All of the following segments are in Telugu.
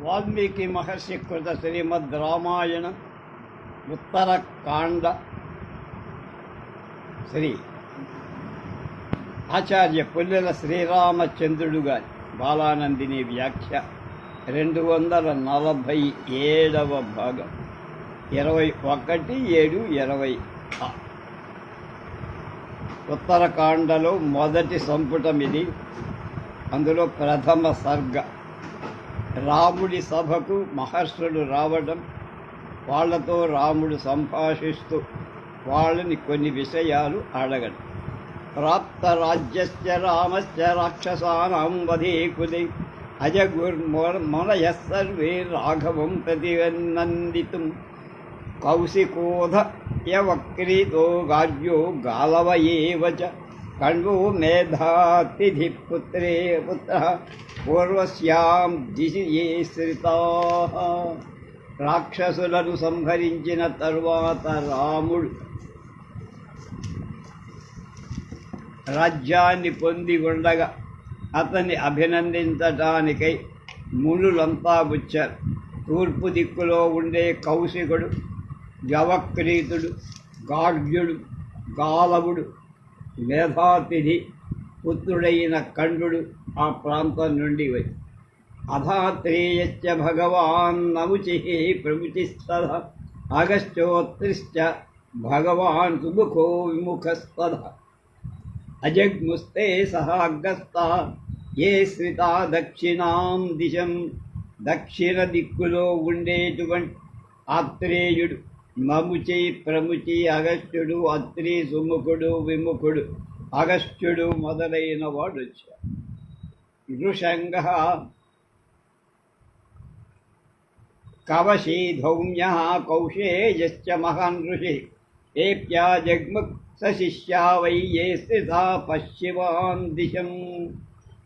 వాల్మీకి మహర్షి కృత శ్రీమద్ రామాయణ ఉత్తరకాండ శ్రీ ఆచార్య పుల్లెల శ్రీరామచంద్రుడు గారి బాలానందిని వ్యాఖ్య 247వ భాగం 21-7-20 ఉత్తరకాండలో మొదటి సంపుటం ఇది. అందులో ప్రథమ సర్గ. రాముడి సభకు మహర్షులు రావడం, వాళ్లతో రాముడు సంభాషిస్తూ వాళ్ళని కొన్ని విషయాలు అడగడం. ప్రాప్త రాజ్యస్య రామస్య రాక్షసానాం వధే కులే అజగుర్మునయః సర్వే రాఘవం ప్రతినందితుం కౌశికోధ యవక్రీతో గాజ్యో గాలవ ఏవ చ కణ్వో మేధాతిథి పుత్రే పుత్రః పూర్వస్యాం దిశి ఏ శ్రితాః. రాక్షసులను సంహరించిన తరువాత రాముడు రాజ్యాన్ని పొంది ఉండగా అతన్ని అభినందించటానికై మునులంతా వచ్చారు. తూర్పు దిక్కులో ఉండే కౌశికుడు, యవక్రీతుడు, గాఢ్యుడు, గాలవుడు, మేధాతిథి పుత్రుడైన కండుడు ఆ ప్రాంతం నుండి వచ్చి అధాత్రేయశ్చ భగవాన్ నముచి ప్రముచిస్తద అగస్త్యోత్రిశ్చ భగవాన్ సుముఖో విముఖస్తద అజగ్ముస్తే సహాగస్తా ఏ శ్రితా దక్షిణాం దిశం. దక్షిణ దిక్కులో ఉండేటువంటి ఆత్రేయుడు, నముచి, ప్రముచి, అగస్త్యుడు, అత్రి, సుముఖుడు, విముఖుడు, అగస్త్యుడు మొదలైన వాడు వచ్చారు. నృశంగ కవశీ ధౌమ్య కౌశేయశ్చ మహాన్ ఋషి ఏప్యా జగ్ముక్ సశిష్యా వై ఏ స్థితా పశ్చిమాన్ దిశం.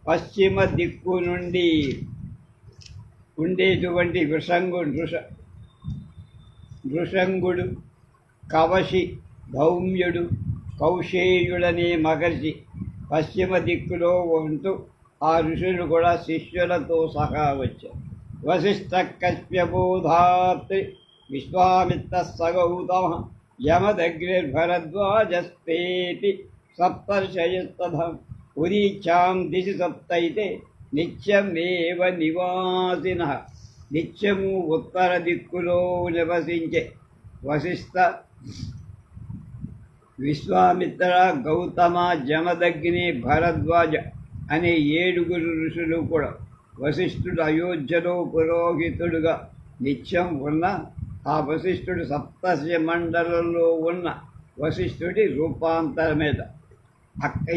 పశ్చిమ దిక్కు నుండి ఉండేటువంటి నృశంగుడు, కవశి, ధౌమ్యుడు, కౌశేయుడనే మహర్షి పశ్చిమ దిక్కులో ఉంటూ ఆ ఋషులు కూడా శిష్యులతో సహా వచ్చారు. వశిష్ఠ కశ్యపూధాత్రి విశ్వామిత్ర సగౌతమ యమదగ్నిర్భరద్వాజస్తేతి సప్తర్షయస్తథ ఉదీచ్ఛాం దిశి సప్తైతే నిత్యమేవ నివాసినః. నిత్యము ఉత్తర దిక్కులో నివసించే వశిష్ఠ, విశ్వామిత్ర, గౌతమ, జమదగ్ని, భరద్వాజ అనే 7 ఋషులు కూడా వశిష్ఠుడు అయోధ్యలో పురోహితుడుగా నిత్యం ఉన్న ఆ వశిష్ఠుడు సప్తర్షి మండలంలో ఉన్న వశిష్ఠుడి రూపాంతరమేట.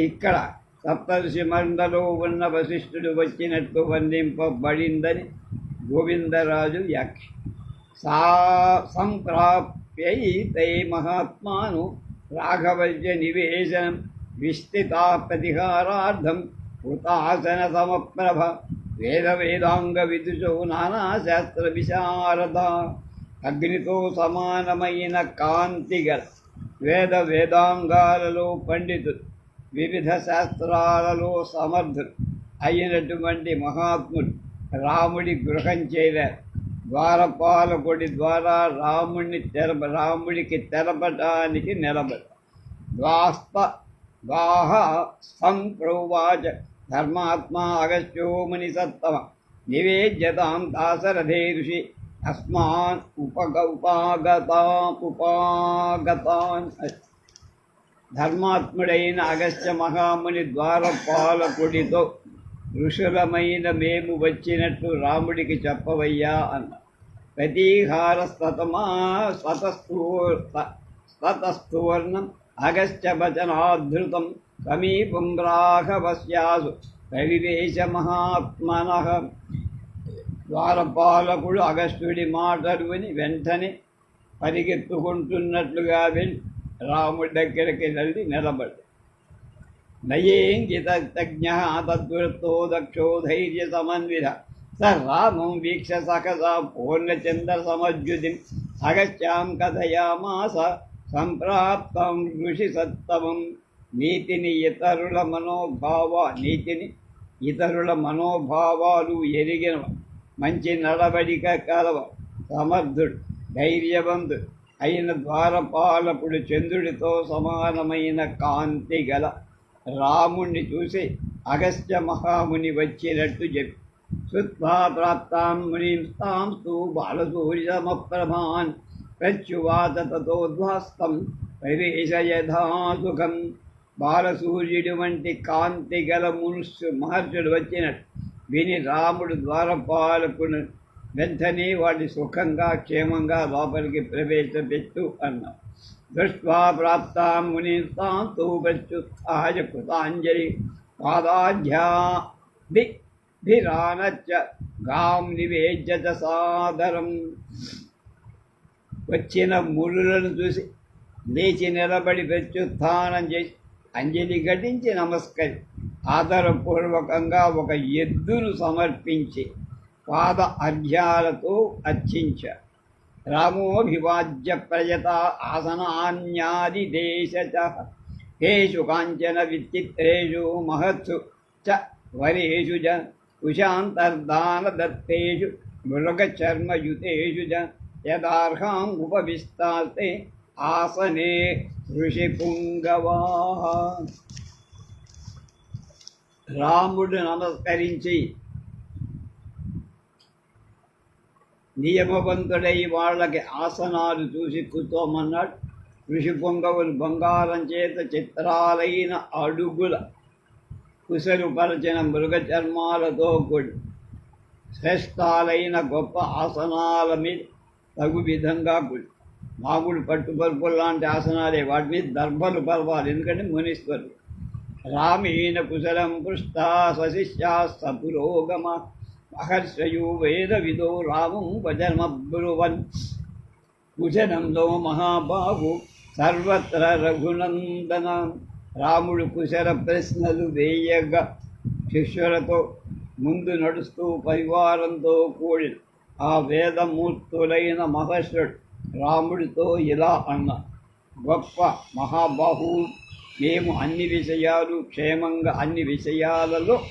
ఇక్కడ సప్తర్షి మండలో ఉన్న వశిష్ఠుడు వచ్చినట్టు వర్ణింపబడిందని గోవిందరాజు వ్యాఖ్య. సంప్రాప్యైతే మహాత్మాను రాఘవజ్య నివేశనం విస్థితా ప్రతిహారార్థం కృతాసన సమప్రభ వేద వేదాంగ విదుషో నానాశాస్త్ర విశారద. అగ్నితో సమానమైన కాంతిగల వేద వేదాంగాలలో పండితులు, వివిధ శాస్త్రాలలో సమర్థులు అయినటువంటి మహాత్ములు రాముడి గృహం చేరారు. ద్వారపాలకుడి ద్వారా రాముడికి తెలపటానికి నిలబడి ద్వాహ సంప్రోవాచ ధర్మాత్మా అగస్త్యో ముని సత్తమ నివేద్యతాం దాశరథే ఋషి అస్మాన్ ఉపాగతాన్. ధర్మాత్ముడైన అగస్త్య మహాముని ద్వారపాలకుడితో ఋషులమైన మేము వచ్చినట్టు రాముడికి చెప్పవయ్యా అన్న. ప్రతీహార స్వతస్థూర్ణం అగస్త్య వచనాధృతం సమీపం రాఘవస్యాసు ప్రవివేశ మహాత్మనః. ద్వారపాలకుడు అగస్త్యుడి మాటలు విని వెంటనే పరిగెత్తుకుంటున్నట్లుగా వెళ్ళి రాముడి దగ్గరికి వెళ్ళి నిలబడి నయేంగితజ్ఞ తద్వృత్తో దక్షో ధైర్య సమన్విత స రామం వీక్ష సహసా పూర్ణచంద్ర సమజ్యుతిం అగస్త్యాం కథయామాస సంప్రాప్తం ఋషి సత్తమం. నీతిని ఇతరుల మనోభావాలు ఎరిగిన మంచి నడవడిక కలవ సమర్థుడు ధైర్యవంతుడు అయిన ద్వారపాలకుడు చంద్రుడితో సమానమైన కాంతి గల రాముణ్ణి చూసి అగస్త్య మహాముని వచ్చినట్టు చెప్పి శుత్వా ప్రాప్తాం మునిం స్తాంస్తు బాలసూర్యమప్రభాన్ ప్రత్యువాత తతోద్వాస్తం ప్రవేశయథా సుఖం. బాలసూర్యుడి వంటి కాంతి గల మహర్షుడు వచ్చినట్టు విని రాముడు ద్వారపాలకుడు వెంటనే వాడి సుఖంగా క్షేమంగా లోపలికి ప్రవేశపెట్టు అన్నాడు. దృష్ట్వా ప్రాప్తాం మునిం స్తాంస్తు ప్రత్యుత్థాయ కృతాంజలి పాదాఢ్యాభిరానచ్చ గాం నివేద్యత సాదరం. వచ్చిన మునులను చూసి లేచి నిలబడి ప్రత్యుత్థానం చేసి అంజలి ఘటించి నమస్కరి ఆదరపూర్వకంగా ఒక ఎద్దును సమర్పించి పాద అర్ఘ్యాలతో అర్చించారు. రామోభివాజ్య ప్రయత ఆసనాన్యాదిదేశ తేషు కాంచన విచిత్రేషు మహత్సు చ వరేషు జ కుశాంతర్దాన దత్తేషు మృగచర్మయుతేషు జ యదార్హాం ఉపవిస్తాస్తే ఆసనే ఋషిపుంగవా. రాముడు నమస్కరించి నియమవంతుడై వాళ్ళకి ఆసనాలు చూసి కూర్చోమన్నాడు. ఋషి పొంగవులు బంగారం చేత చిత్రాలైన అడుగుల కుశలుపరచిన మృగ చర్మాలతో కూడి శ్రేష్టాలైన గొప్ప ఆసనాల మీద తగు విధంగా కూడి మామూలు పట్టుపరుపులు లాంటి ఆసనాలే, వాటి మీద దర్భలు పర్వాలి, ఎందుకంటే మునీశ్వరుడు. రామేణ కుశలం పృష్టా సశిష్యా సపురోగమ మహర్షయో వేద విదో రామం వజనమబ్రువన్. కుశలంలో మహాబాహు సర్వత్ర రఘునందన. రాముడు కుశల ప్రశ్నలు వేయగా శిష్యులతో ముందు నడుస్తూ పరివారంతో కూడిన ఆ వేదమూర్తులైన మహర్షుడు రాముడితో ఇలా అన్న: గొప్ప మహాబాహు, మేము అన్ని విషయాలలో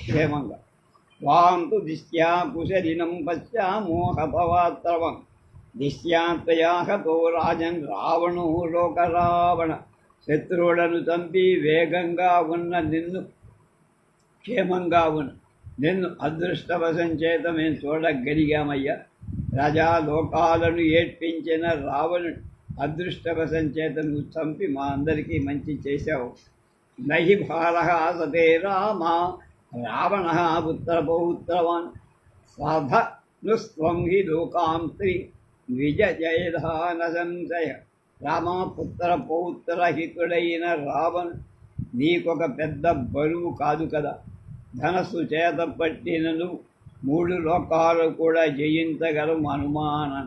క్షేమంగా వాంతు దిశ్యా కుశలినం పశ్చామోహపవాత్రవం దిశ్యాత్రయా హతో రాజన్ రావణో లోకరావణ. శత్రువులను చంపి వేగంగా ఉన్న క్షేమంగా నిన్ను అదృష్టవశం చేత మేము చూడగలిగామయ్యా. రాజా, లోకాలను ఏడ్పించిన రావణుడు అదృష్టవశం చేత నువ్వు చంపి మా అందరికీ మంచి చేశావు. నహి భారః సతే రామ రావణ పుత్రపౌత్రవాన్ సాధనుస్త్వం హి లోకాం స్త్రీ విజయధాన సంశయ. రామ, పుత్రపౌత్రహితుడైన రావణు నీకొక పెద్ద బరువు కాదు కదా. ధనస్సు చేత పట్టినను 3 లోకాలు కూడా జయించగలము అనుమానం.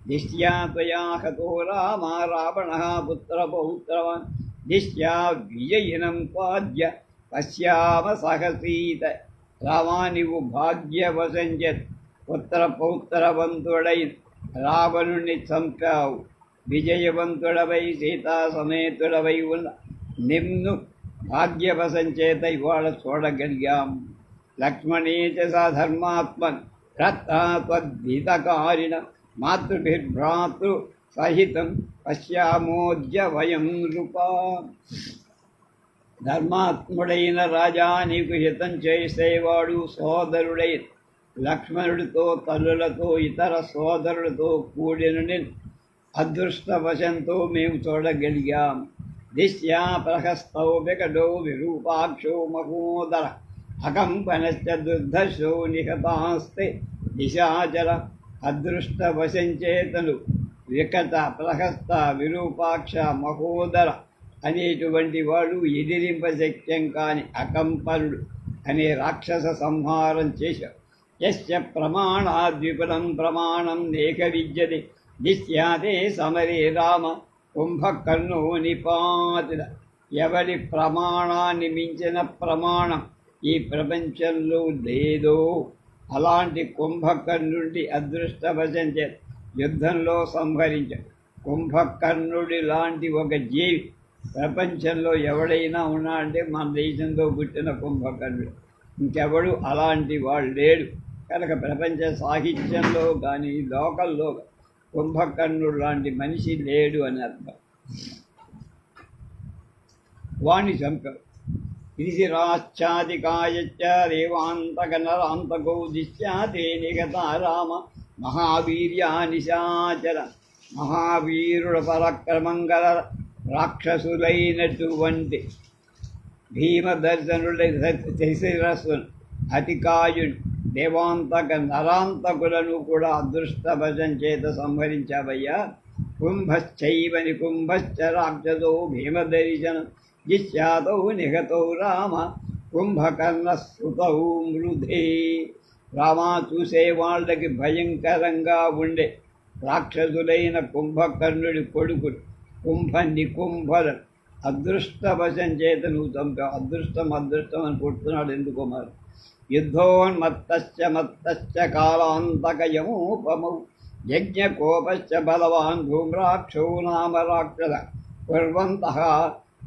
దిశ్యా త్వయా హతో రామ రావణ పుత్రపౌత్రవాన్ దిశ్యా విజయినం పాద్య పశ్యామ సహసీత. రామా, నీవు భాగ్యవశంచ పుత్రపౌత్రవంతుడై రావణుణ్ణి చంపావు. విజయవంతుడవై సీతా సమేతుడవై ఉన్న నిన్ను భాగ్యవశం చేత ఇవాళ చూడగలిగాం. లక్ష్మణే చ సధర్మాత్మన్ రత్నాత్వద్భీతకారిణ మాతృభిర్భ్రాతృ సహితం పశ్యామోద్య వయం నృపా. ధర్మాత్ముడైన రాజా, నీకు హితం చేసేవాడు సోదరుడై లక్ష్మణుడితో తల్లులతో ఇతర సోదరులతో కూడిన అదృష్టవశంతో మేము చూడగలిగాం. దిశ్యా ప్రహస్తౌ వికటో విరూపాక్షో మహోదర అకంపనశ్చ దుర్ధర్షో నిహతాస్తే దిశాచర. అదృష్టవశంచేతను వికట, ప్రహస్త, విరూపాక్ష, మహోదర అనేటువంటి వాడు ఎదిరింపశక్యం కాని అకంపనుడు అనే రాక్షస సంహారం చేశాడు. యస్య ప్రమాణాద్విపులం ప్రమాణం నేక విద్యతే దిశ్యాతే సమరే రామ కుంభకర్ణో నిపాతిత. ఎవరి ప్రమాణాన్ని మించిన ప్రమాణం ఈ ప్రపంచంలో లేదో అలాంటి కుంభకర్ణుడి అదృష్టవశం చేత యుద్ధంలో సంహరించాడు. కుంభకర్ణుడి లాంటి ఒక జీవి ప్రపంచంలో ఎవడైనా ఉన్నాడంటే మన దేశంలో పుట్టిన కుంభకర్ణుడు, ఇంకెవడు అలాంటి వాడు లేడు. కనుక ప్రపంచ సాహిత్యంలో కానీ లోకల్లో కుంభకర్ణుడు లాంటి మనిషి లేడు అని అర్థం. వాణ్ణి చంపారు. గిరిశిరాశ్చాదికాయచ్చ రేవాంతకనరాంతకో దిశ్యాతే నిగతా రామ మహావీర్యానిశాచర. మహావీరుల పరాక్రమం గల రాక్షసులైనటువంటి భీమదర్శనుడి శిరస్సును అతికాయుడు దేవాంతక నరాంతకులను కూడా అదృష్టవశం చేత సంహరించావయ్యా. కుంభశ్చైవ నికుంభశ్చ రాక్షసో భీమదర్శనం జిష్యాతౌ నిహతౌ రామ కుంభకర్ణశ్రుతౌ మృధే. రామా, చూసే వాళ్ళకి భయంకరంగా ఉండే రాక్షసులైన కుంభకర్ణుడి కొడుకుడు కుంభ నికుంభలు అదృష్టవశం చేత నువ్వు చంపావు. అదృష్టం అని కొడుతున్నాడు ఎందుకో మరి. యుద్ధోన్మత్తశ్చ మత్తశ్చ కాలాంతకయమూపమౌ యజ్ఞకోపశ్చ బలవాన్ ధూమ్రాక్షో నామ రాక్షస కుర్వంతః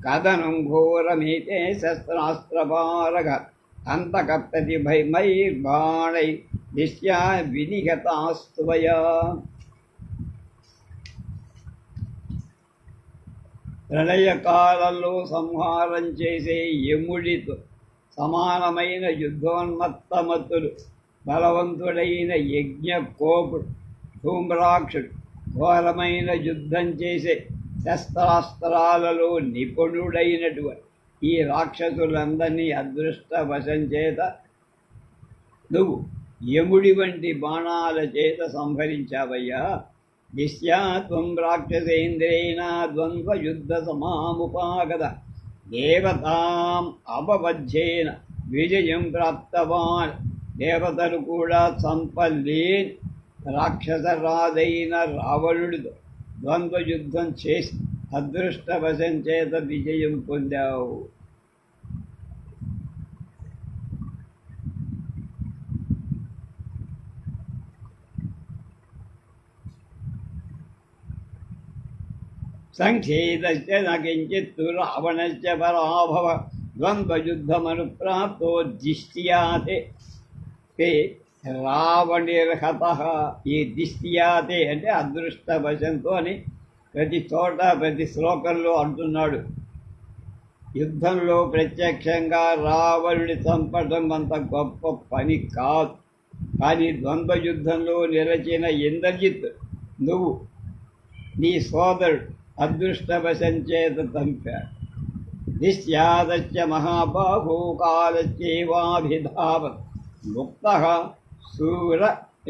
కథనం ఘోరమేతే శస్త్రాస్త్రపారగ అంతక ప్రతిభైర్బాణై దిశ్యా వినిహతాస్త్వయా. ప్రళయకాలంలో సంహారం చేసే యముడితో సమానమైన యుద్ధోన్మత్తమత్తుడు బలవంతుడైన యజ్ఞకోపుడు ధూమ్రాక్షుడు ఘోరమైన యుద్ధం చేసే శస్త్రాస్త్రాలలో నిపుణుడైనటువంటి ఈ రాక్షసులందరినీ అదృష్టవశం చేత నువ్వు యముడి వంటి బాణాల చేత సంహరించావయ్యా. దిశ్యా త్వం రాక్షసేంద్రేణ ద్వంద్వయుద్ధ సమాముపాగత దేవతాం అపవధ్యేన విజయం ప్రాప్తవాన్. దేవతలు కూడా చంపలేని రాక్షసరాజైన రావణుడితో ద్వంద్వయుద్ధం చేసి అదృష్టవశం చేత విజయం పొందావు. సంక్షేదశ్చ న కించిత్తు రావణశ్చ పరాభవ ద్వంద్వయుద్ధమనుప్రాప్తో దిష్ట్యాతే తే రావణిర్హతః. ఈ దిష్ట్యాతే అంటే అదృష్టవశంతో అని ప్రతి చోట ప్రతి శ్లోకంలో అంటున్నాడు. యుద్ధంలో ప్రత్యక్షంగా రావణుడి చంపడం అంత గొప్ప పని కాదు. కానీ ద్వంద్వయుద్ధంలో నిలచిన ఇంద్రజిత్ నువ్వు నీ సోదరుడు అదృష్టవశం చేత చంపాడు. దిశ్యాదశ్చ మహాబాహో కాలశ్చేవాభిధావత్ ముక్తః శూర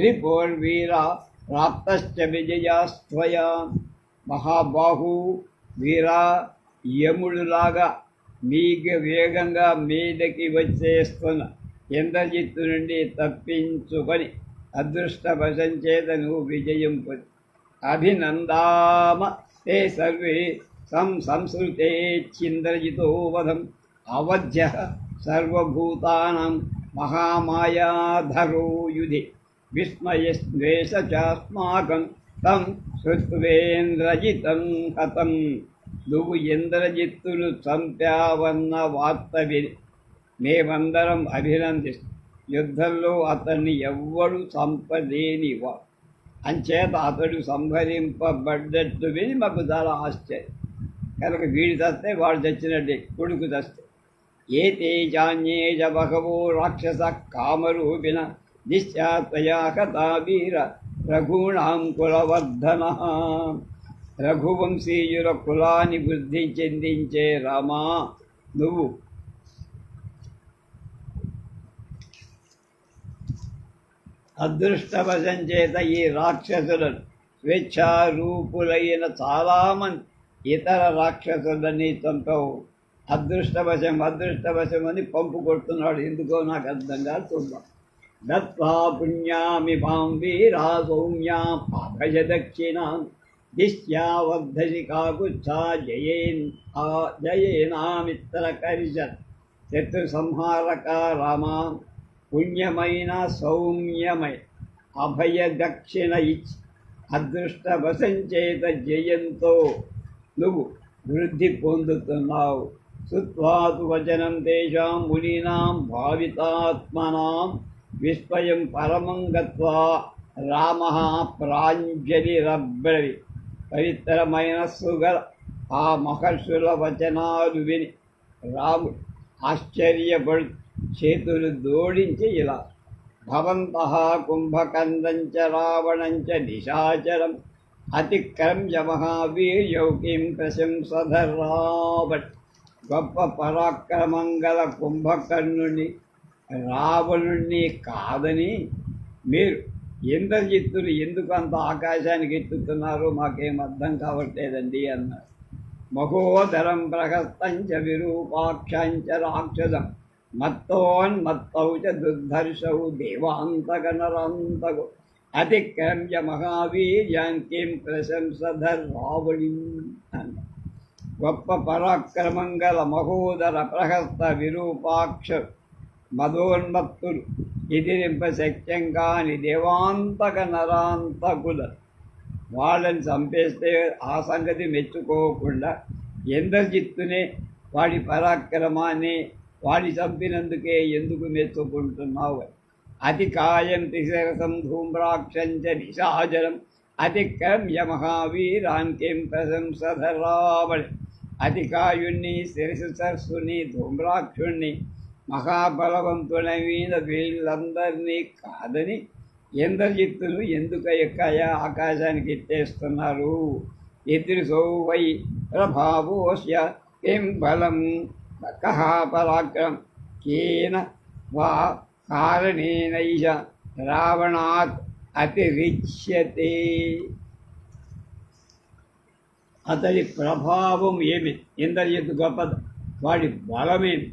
రిపోర్వీరా ప్రాప్తశ్చ విజయాస్త్వయా. మహాబాహు వీరా, యముడులాగా వేగంగా మీదకి వచ్చేస్తున్న ఇంద్రజిత్తు నుండి తప్పించుకొని అదృష్టవశం చేత నువ్వు విజయం పొంది. అభినందామ ते सर्वे संसृतेच्छिन्द्रजितो वधम् अवध्यः सर्वभूतानां महामायाधरो युधि विस्मयस्वेषचास्माकं तं श्रुत्वेन्द्रजितं हतं. నువ్వు ఇంద్రజిత్తును చంపావన్న వార్త విని మేమందరం అభినందిస్తాం. యుద్ధంలో అతన్ని ఎవ్వడు చంపలేనివా, అంచేత అతడు సంహరింపబడ్డట్టు విని మాకు చాలా ఆశ్చర్యం. కనుక వీడు చస్తే వాడు చచ్చినట్టే, కొడుకు చస్తే. ఏ తేజాన్యే చ బహవో రాక్షస కామరూపిణ దిశ్యాత్వయా కథా వీర రఘూణాం కులవర్ధన. రఘువంశీయుల కులాన్ని వృద్ధి చెందించే రామా, నువ్వు అదృష్టవశం చేత ఈ రాక్షసులను స్వేచ్ఛారూపులైన చాలామంది ఇతర రాక్షసులని చంపవు. అదృష్టవశం అని పంపు కొడుతున్నాడు. ఎందుకో నాకు అర్థం కాదు, చూద్దాం. దత్వా పుణ్యామి పాం వీరా సౌమ్యాం అభయ దక్షిణాం దిశ్యావర్ధసి కాకుచ్చా జయేనామిత్రకరిషత్. శత్రు సంహారక రామా, పుణ్యమైన సౌమ్యమై అభయ దక్షిణ ఇచ్చి అదృష్టవశం చేత జయంతో నువ్వు వృద్ధి పొందుతున్నావు. శుత్వాతు వచనం తేషాం మునీనాం భావితాత్మనాం విస్మయం పరమం గత్వా రామ ప్రాంజలిరబ్రవి. పవిత్రమైన సుగల ఆ మహర్షుల వచనాలు విని రాముడు ఆశ్చర్యపడు చేతులు జోడించి ఇలా, భవంతః కుంభకందంచ రావణంచ నిశాచరం అతిక్రమ్య మహావీర్యౌ కిం ప్రశంసధర్రావణ్. గొప్ప పరాక్రమం గల కుంభకర్ణుని రావణుణ్ణి కాదని మీరు ఇంద్రజిత్తులు ఎందుకు అంత ఆకాశానికి ఎత్తుతున్నారో మాకేం అర్థం కావట్లేదండి అన్నారు. మహోదరం ప్రహస్తంచ విరూపాక్షంచ రాక్షసం మత్తోన్మత్తౌ చ దుర్ధర్షౌ దేవాంతక నరాంతకు అతిక్రమ్య మహావీర్యాన్ కిం ప్రశంసధర్ రావణి అన్న. గొప్ప పరాక్రమం గల మహోదర ప్రహస్త విరూపాక్ష మదోన్మత్తులు ఎదిరింప శక్యం కాని దేవాంతక నరాంతకుల వాళ్ళని చంపేస్తే ఆ సంగతి మెచ్చుకోకుండా ఇంద్రజిత్తునే వాడి పరాక్రమాన్ని వాడి చంపినందుకే ఎందుకు మెచ్చుకుంటున్నావు? అతి కాయం త్రిశరసం ధూమ్రాక్షంచ నిశాచరం అతిక్రమ్య మహావీరాన్ కిం ప్రశంసధరావణి. అతికాయుణ్ణి శిరసరస్సుని ధూమ్రాక్షుణ్ణి మహాబలవంతుల మీద వీళ్ళందరినీ కాదని ఇంద్రజిత్తులు ఎందుకు ఎక్కాయా ఆకాశానికి ఎత్తేస్తున్నారు? ఎదురుసౌ వై ప్రభావోస్య కిం బలం కః పరాక్రమం కేన వా కారణేనైష రావణాత్ అతిరిచ్యతే. అతడి ప్రభావం ఏమి? ఇంద్రజిత్తు గొప్పది. వాడి బలమేమి,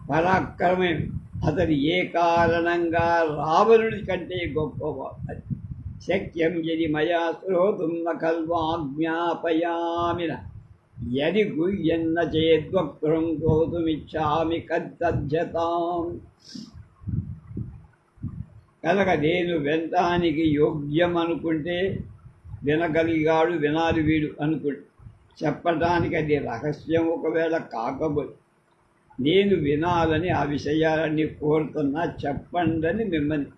పరాక్రమేమి? అతడు ఏ కారణంగా రావణుడి కంటే గొప్పవాడు? శక్యం యది మయా శ్రోతుం న ఖల్వాజ్ఞాపయామిన యది గుహ్యన్న చేద్వక్రం కోతుమిచ్చామి కద్దజ్జతాం. కనుక నేను వినటానికి యోగ్యం అనుకుంటే వినగలిగాడు, వినాలి వీడు అనుకుంటే చెప్పటానికి అది రహస్యం ఒకవేళ కాకపోతే నేను వినాలని ఆ విషయాలన్నీ కోరుతున్నా చెప్పండి అని మిమ్మల్ని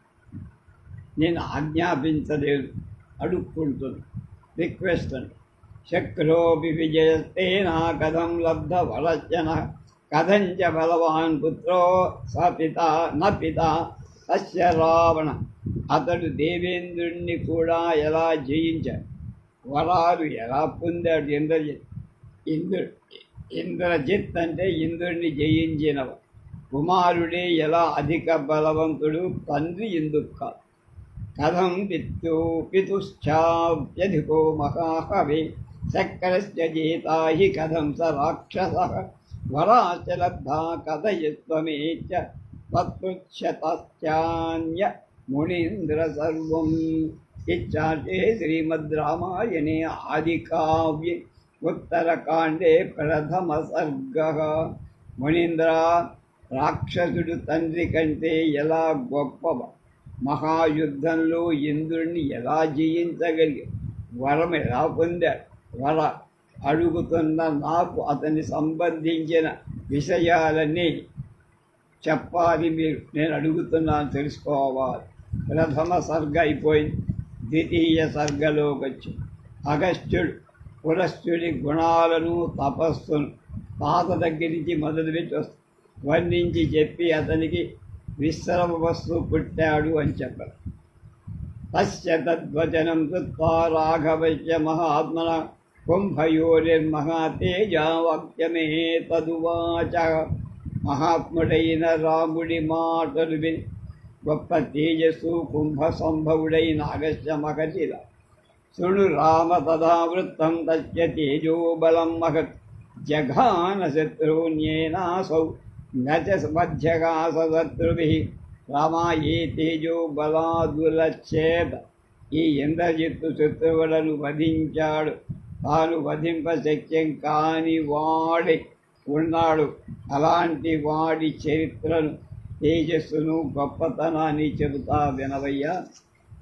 నేను ఆజ్ఞాపించలేదు, అడుక్కుంటున్నా, రిక్వెస్ట్ అని. శక్రోపి విజయస్తేనా కథం లబ్ధ వరచన కథంచ బలవాన్ పుత్రో స పిత న పిత తస్య రావణ. అతడు దేవేంద్రుణ్ణి కూడా ఎలా జయించాడు, వరాలు ఎలా పొందాడు ఇంద్రజిత్. ఇంద్రజిత్ అంటే ఇంద్రుడిని జయించినవ. కుమారుడే ఎలా అధిక బలవంతుడు, తండ్రి ఎందుకు కాదు. కథం పితుశ్చాప్యధికో మహాహవే శక్రశ్చ జేతా హి కథం స రాక్షసః వరాశ్చ లబ్ధా కథయస్త్వమేచ తత్పృచ్ఛతశ్చాన్య మునీంద్ర సర్వం. ఇచ్చాటే శ్రీమద్ రామాయణే ఆదికావ్యే ఉత్తరకాండే ప్రథమ సర్గః. మునీంద్ర, రాక్షసుడు తండ్రి కంటే ఎలా గొప్పవ. మహాయుద్ధంలో ఇంద్రుణ్ణి ఎలా జయించగలిగి వరం ఎలా పొందాడు. వర అడుగుతున్న నాకు అతన్ని సంబంధించిన విషయాలన్నీ చెప్పాలి మీరు. నేను అడుగుతున్నాను, తెలుసుకోవాలి. ప్రథమ సర్గ అయిపోయింది, ద్వితీయ సర్గలోకి వచ్చి అగస్త్యుడు పులస్త్యుడి గుణాలను తపస్సును తాత దగ్గర నుంచి మొదలుపెట్టి వర్ణించి చెప్పి అతనికి విశ్రమవస్తు పుట్టాడు అని చెప్పారు. తస్య తద్వచనం కృత్వా రాఘవస్య మహాత్మన కుంభయోర్మహాతేజవాక్యమే తదువాచ. మహాత్ముడైన రాముడి మాటలు విని గొప్ప తేజస్సు కుంభ సంభవుడైన అగస్త్య మహర్షి శృణు రామ తదా వృత్తం తస్య తేజోబలం మహత్ జఘాన శత్రున్యేనాసౌ నచ మధ్యగాస శత్రుభిః. రామ ఏ తేజో బలాదులచ్చేత ఈ ఇంద్రజిత్తు శత్రువులను వధించాడు. తాను వధింప శక్యం కాని వాడి ఉన్నాడు. అలాంటి వాడి చరిత్రను, తేజస్సును, గొప్పతనాన్ని చెబుతా వినవయ్యా.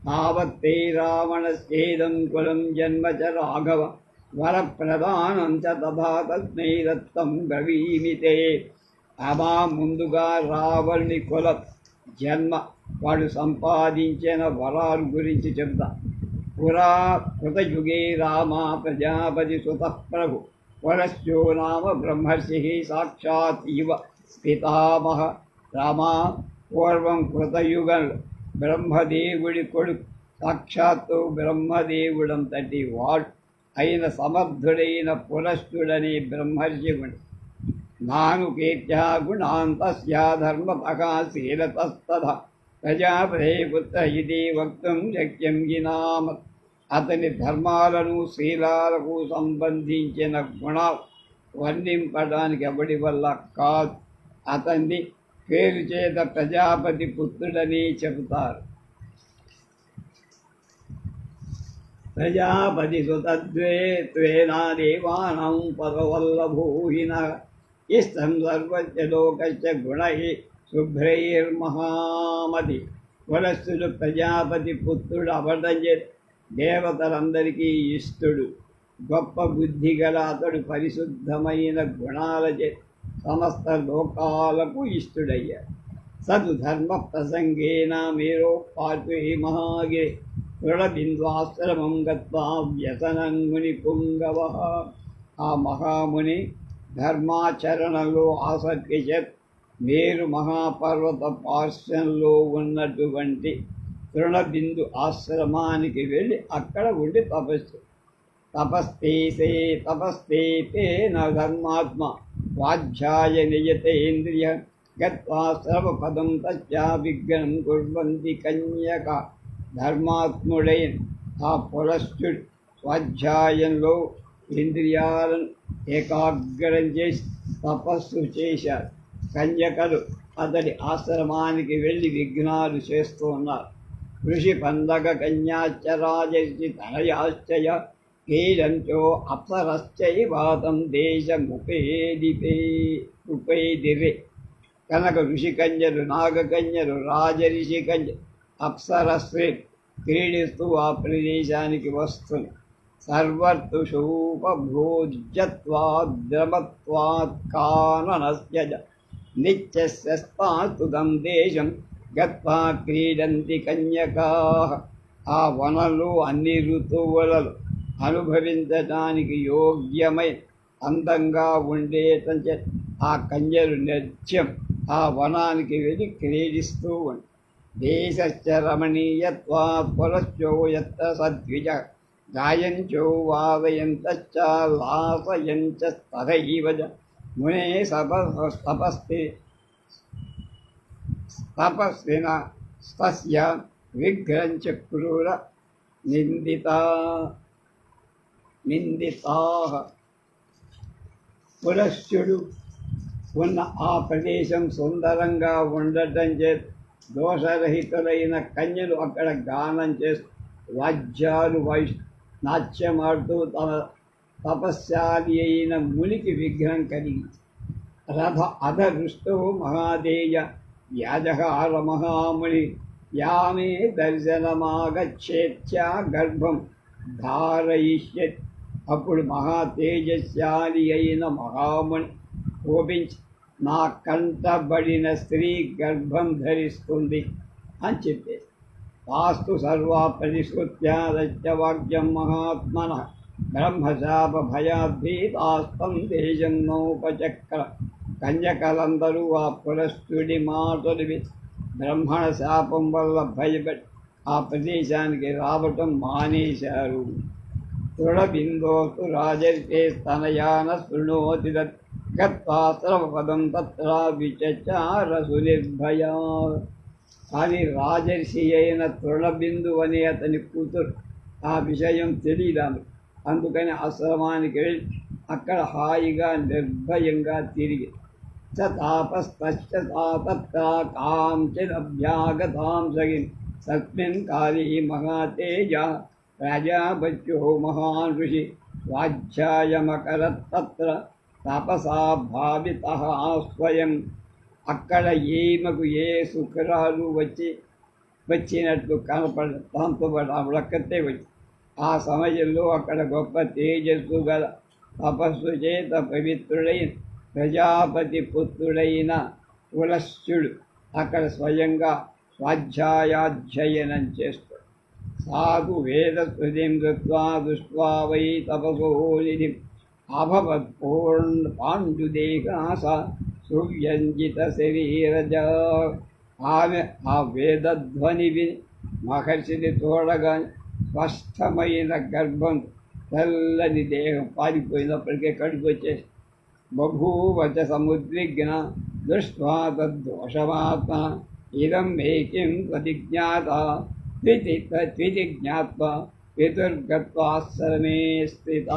తావత్తే రావణస్యేదం కులం జన్మ చ రాఘవ వరప్రదానం చ తథా తస్మై దత్తం బ్రవీమి తే. అమా ముందుగా రావణుని కులం, జన్మ, వాడు సంపాదించిన వరాలు గురించి చెబుతా. పురా కృతయుగే రామ ప్రజాపతి సుత ప్రభు వరశ్చో నామ బ్రహ్మర్షి సాక్షాత్ ఇవ పితామహ. రామా, పూర్వం కృతయుగంలో బ్రహ్మదేవుడి కొడుకు, సాక్షాత్తు బ్రహ్మదేవుడంతటి వాడు అయిన సమర్థుడైన పురశ్చుడనే బ్రహ్మర్షిగుడు. నాను కీర్త్యా గుణాంతస్యా ధర్మపకాశీలతస్తథా ప్రజాపతే పుత్ర ఇది వక్తుం శక్యం గినామ. అతని ధర్మాలను శీలాలకు సంబంధించిన గుణాలు వర్ణింపడానికి ఎవడి వల్ల కాదు. అతన్ని పేరు చేత ప్రజాపతి పుత్రుడని చెబుతారు. ప్రజాపతి సుతద్వే త్వేనా దేవానాం పదవల్లభూహిన ఇష్టం సర్వస్య లోకస్య గుణై శుభ్రైర్మహామతి. పురస్సుడు ప్రజాపతి పుత్రుడు అబద్ధం చేసి దేవతలందరికీ ఇష్టుడు. గొప్ప బుద్ధి గల అతడు పరిశుద్ధమైన గుణాల చేసి సమస్త లోకాలకు ఇష్టుడయ్యాడు. సదు ధర్మ ప్రసంగేన మీరు పార్వే మహాగిరి దృఢబిందుఆశ్రమం గత్వా వ్యసనం ముని పుంగవ. ఆ మహాముని ధర్మాచరణలో ఆసక్తి చేత మేరు మహాపర్వత పార్శ్వంలో ఉన్నటువంటి తృణబిందు ఆశ్రమానికి వెళ్ళి అక్కడ ఉండి తపస్తేపే ధర్మాత్మ స్వాధ్యాయ నియతేంద్రియ గత్వా సర్వపదం తస్యా విఘ్నం కుర్వంతి కన్యక. ధర్మాత్ముడైన ఆ పురశ్చుడు స్వాధ్యాయంలో ఇంద్రియాలను ఏకాగ్రం చేసి తపస్సు చేశారు. కన్యకలు అతడి ఆశ్రమానికి వెళ్ళి విఘ్నాలు చేస్తూ ఉన్నారు. ఋషి పందగ కన్యాశ్చ రాజర్షి తనయాశ్చయ కీలంచో అప్సరశ్చైవాతం దేశముపేదిరే. కనుక ఋషికన్యలు, నాగకన్యలు, రాజరిషి కన్యలు, అప్సరస్త్రీ క్రీడిస్తూ ఆ ప్రదేశానికి వస్తుంది. సర్వత్రుషూపభోజ్యత్వాద్రమత్వాత్ కాననస్య నిత్యస్యస్తాస్తుదం దేశం గత్వా క్రీడంతి కన్యకాః. ఆ వనంలో అన్ని ఋతువులలో అనుభవించడానికి యోగ్యమైన అందంగా ఉండేటంచే ఆ కన్యలు నిత్యం ఆ వనానికి వెళ్ళి క్రీడిస్తూ ఉంటారు. దేశశ్చ రమణీయత్వాత్ పురశ్చో యత్ర సద్విజ గాయంచో వాదయంతశ్చ లాసయంచ తథైవ మునే తపస్విన తస్య విఘ్నంచ క్రూర నిందితాః. పురశ్చుడు ఉన్న ఆ ప్రదేశం సుందరంగా ఉండటం చేత దోషరహితులైన కన్యలు అక్కడ గానం చేస్తూ వాద్యాలు నాట్యమాడుతూ తన తపశ్శాలి అయిన మునికి విఘ్నం కలిగి అధదృష్టో మహాదేయ యాజహార మహాముని యామే దర్శనమాగచ్చేత్యా గర్భం ధారయిష్యత్. అప్పుడు మహా తేజశాలి అయిన మహాముని కోపించి నా కంటబడిన స్త్రీ గర్భం ధరిస్తుంది అని చెప్పేసి వాస్తు సర్వా పరిష్కృత్యాదత్యవాక్యం మహాత్మన బ్రహ్మశాప భయాద్భీతాస్తం దేశం నోపచక్ర. కన్యకలందరూ ఆ పురస్థుడి మాటలు బ్రహ్మణ శాపం వల్ల భయపడి ఆ ప్రదేశానికి రావటం మానేశారు. తృణబిందోస్తు రాజర్షే స్తనయాన శృణోతి గత్వాశ్రమపదం తత్రా విచచారసు నిర్భయా. కానీ రాజర్షి అయిన తృణబిందు అనే అతని కూతురు ఆ విషయం తెలియదాము. అందుకని ఆశ్రమానికి వెళ్ళి అక్కడ హాయిగా నిర్భయంగా తిరిగి తాపస్తశ్చాతత్కాంచిదభ్యాగతాం సగిన్ తస్మిన్ కాళీ మహాతేజ ప్రజాపత్యో మహాన్ ఋషి స్వాధ్యాయమకరత్తత్ర తపసా భావితః స్వయం. అక్కడ ఈమెకు ఏ శుక్రాలు వచ్చినట్లు కనపడ దాంతో ఒక్కతే వచ్చి ఆ సమయంలో అక్కడ గొప్ప తేజస్సు గల తపస్సు చేత పవిత్రుడైన ప్రజాపతి పుత్రుడైన పులశ్చుడు అక్కడ స్వయంగా స్వాధ్యాయాధ్యయనం చేస్తూ సాధు వేదస్మృతిం కృత్వా దృష్ట్వా వై తపసో నిధిం అభవత్ పాండుదేహా సా సువ్యంజిత శరీరజ. ఆమె ఆ వేదధ్వని విని మహర్షిని చూడగా స్పష్టమైన గర్భం, తెల్లని దేహం పారిపోయినప్పటికే కడుపు వచ్చేసి బభూవచ సముద్విగ్న దృష్ట్వా తద్దోషమాత్మ ఇదం మేకిం ప్రతిజ్ఞాత త్విజిజ్ఞాత్వ పితుర్గత్వాశ్రమే స్థిత.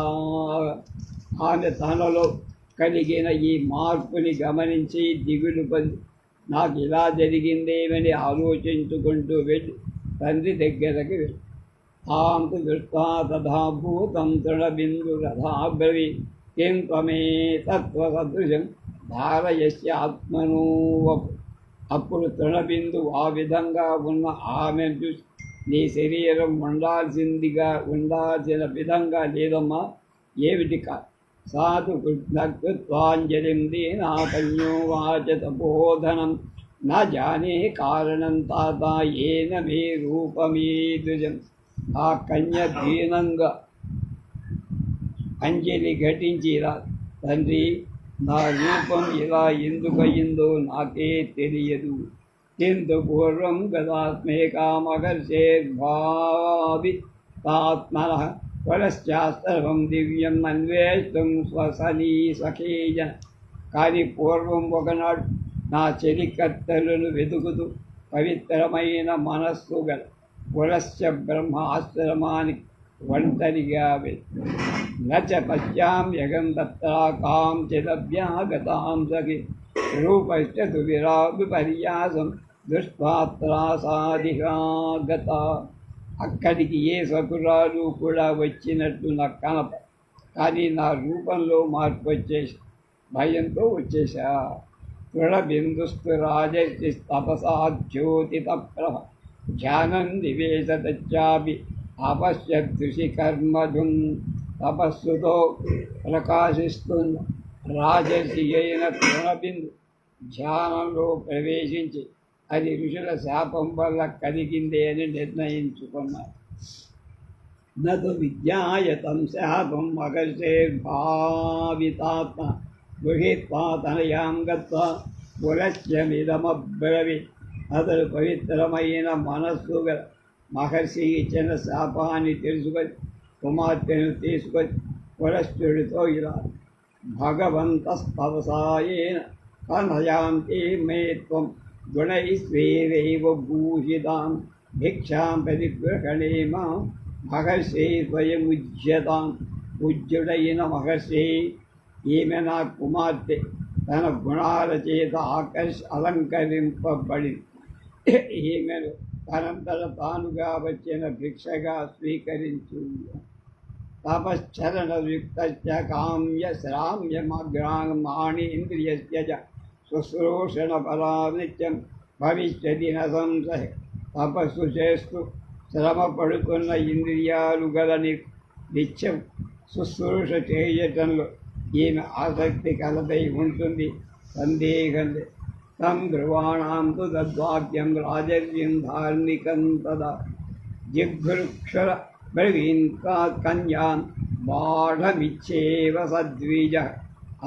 ఆమె తనలో కలిగిన ఈ మార్పుని గమనించి దిగులు పొంది నాకు ఇలా జరిగిందేమని ఆలోచించుకుంటూ వెళ్ళి తండ్రి దగ్గరకు వెళ్ళి తాంతు దృష్ట్వా తథా భూతం తృణబిందురథాబ్రవీ కిం త్వమే తత్వసదృశం ధారయస్య ఆత్మనో. అప్పుడు తృణబిందు ఆ విధంగా ఉన్న ఆమె చూసి నీ శరీరం ఉండాల్సిన విధంగా లేదమ్మా, ఏమిటి కాదు. సాధు కృత్వాంజలిం దీనాకన్యోవాచ తపోధనం నా జానే కారణం తాత ఏన మే రూపమీదృశం. ఆ కన్య దీనంగా అంజలి ఘటించి ఇలా, తండ్రి నా రూపం ఇలా ఎందుకయిందో నాకే తెలియదు. కింటు పూర్వం గదాత్మేకామహర్షేర్భావితాత్మనః పురశ్చాత్సర్వం దివ్యం అన్వేష్టం స్వసనీ సఖేజన. కానీ పూర్వం ఒకనాడు నా చెలికత్తెలను వెతుకుతూ పవిత్రమైన మనస్సు గల పురశ్చ బ్రహ్మాశ్రమానికి ఒంటరిగా వెళ్ళి నచ పశ్యామ్యగం తత్రా కాంచిదభ్యాగతాం సఖి రూపశ్చ విపర్యాసం దృష్ట్వాత్రా సాధికాగత. అక్కడికి ఏ సకురాలు కూడా వచ్చినట్టు నాకు కనప, కానీ నా రూపంలో మార్పు వచ్చేసి భయంతో వచ్చేసా. తృణబిందుస్తు రాజర్షి తపసా జ్యోతితప్రభ ధ్యానం నివేశతచ్చాపి అపశ్యదృషి కర్మధుం. తపస్సుతో ప్రకాశిస్తున్న రాజర్షి అయిన తృణబిందు ధ్యానంలో ప్రవేశించి అది ఋషుల శాపం వల్ల కలిగిందే అని నిర్ణయించుకున్నారు. నతు విజ్ఞాయతం శాపం మహర్షేర్భావితాత్మ గృహీత్వా తనయాం గత్వా పురస్యమిదమబ్రవీత్. అతడు పవిత్రమైన మనస్సు గల మహర్షి ఇచ్చిన శాపాన్ని తెలుసుకొని కుమార్తెను తీసుకొని పురశ్చుడితో ఇలా, భగవంతస్తవసాయేన కనయాంతి మే త్వం గుణైస్వేరైవ భూషితాం భిక్షాం పరిగ్రహణే మాం మహర్షి స్వయముజ్యతాం. పూజ్యుడైన మహర్షి, ఈమె నా కుమార్తె, తన గుణాల చేత అలంకరింపబడి ఈమెను తనంతట తానుగా వచ్చిన భిక్షగా స్వీకరించు. తపశ్చరణయుక్త కామ్య శ్రామ్యమగ్రామాణీంద్రియస్య శుశ్రూషణ పరా నిత్యం భవిష్యతి న సంశయ. తపస్సు చేస్తూ శ్రమ పడుతున్న ఇంద్రియాలు గలని నిత్యం శుశ్రూష చేయటంలో ఈమె ఆసక్తి కలదై ఉంటుంది, సందేహం లేదు. తం ధ్రువాణాం తు తద్వాక్యం రాజర్యం ధార్మికం తదా జిఘ్రుక్షర బ్రవీన్ కన్యాన్ బాఢమిచ్చేవ సద్విజ.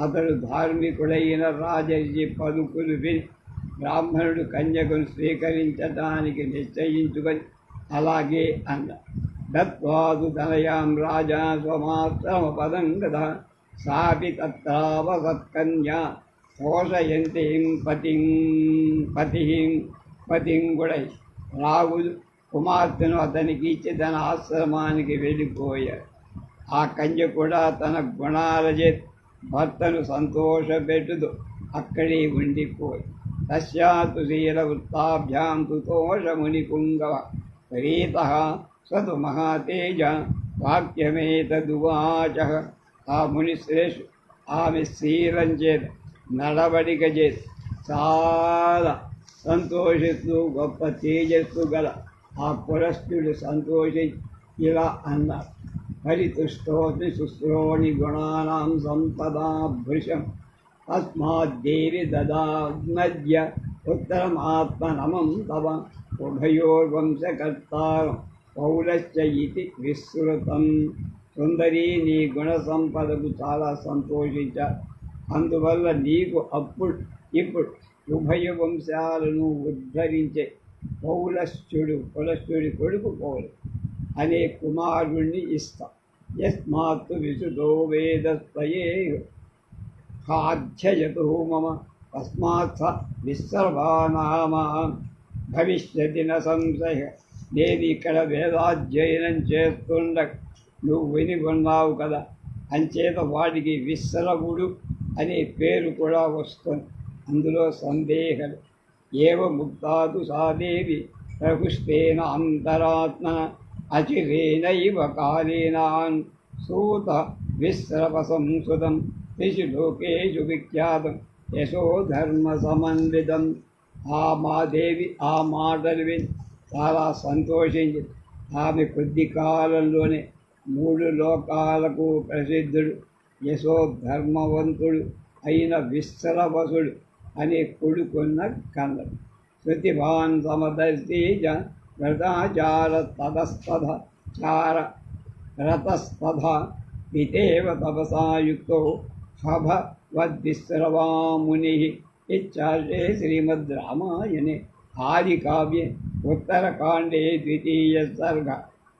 అతడు ధార్మికుడైన రాజర్షి పలుకులు విని బ్రాహ్మణుడు కన్యకును స్వీకరించటానికి నిశ్చయించుకొని అలాగే అన్న. దత్వాదు తనయాం రాజా స్వమాశ్రమపదం గదా సాపి తత్రావసత్కన్యా పోషయంతీం పతిం గుడై. రాజు కుమార్తెను అతనికి ఇచ్చి తన ఆశ్రమానికి వెళ్ళిపోయాడు. ఆ కన్య కూడా తన గుణాల చేత భర్తను సంతోషపెట్టుతూ అక్కడే ఉండిపోయి. తస్యాతు శీలవృత్తాభ్యాం తుతోషమునిపుంగవ ప్రీతః సతు మహాతేజ వాక్యమేతదువాచ. ఆ మునిశ్రేషు ఆమె శీలం చేత నడవడిక చేసి చాలా సంతోషిస్తూ గొప్ప తేజస్సు గల ఆ పురస్తుడు సంతోషించి ఇలా అన్నారు, పరితుష్టోతి శుశ్రోణి గుణానాం సంపదా భృశం తస్మాద్దేవి దదాగ్నద్య ఉత్తరమాత్మనమం తవ ఉభయోర్వంశకర్తారం పౌలశ్చ ఇతి విస్తృతం. సుందరి, నీ గుణ సంపదకు చాలా సంతోషించారు. అందువల్ల నీకు ఇప్పుడు ఉభయ వంశాలను ఉద్ధరించే పులస్త్యుడి కొడుకు పౌలు అనే కుమారుణ్ణి ఇస్తా. యస్మాత్తు విశుద్ధో వేదస్వయే కాధ్యయతు మమ తస్మాత్ స విసర్వానామ భవిష్యతి న సంశయ. నేను ఇక్కడ వేదాధ్యయనం చేస్తుండ నువ్వు విని ఉన్నావు కదా, అంచేత వాడికి విశ్రవుడు అనే పేరు కూడా వస్తుంది, అందులో సందేహం. ఏవ ముక్తాదు సాదేవి ప్రహృష్టేన అంతరాత్మ అచిరేణైవ కాలేనాన్ సూత విశ్రవ సంసుతం త్రిషు లోకేషు విఖ్యాతం యశోధర్మ సమన్వితం. ఆ మాదేవి ఆ మాటలు విని చాలా సంతోషించింది. ఆమె కొద్ది కాలంలోనే 3 లోకాలకు ప్రసిద్ధుడు యశోధర్మవంతుడు అయిన విశ్రవసుడు అనే కొడుకున్న కన్నడు. శృతివాన్ సమదర్శీ వ్రతాచార రతస్తథ పితేవ తపసాయుక్తో భవద్విశ్రవాముని. ఇత్యార్షే శ్రీమద్ రామాయణే ఆదికావ్యే ఉత్తరకాండే 2వ సర్గ.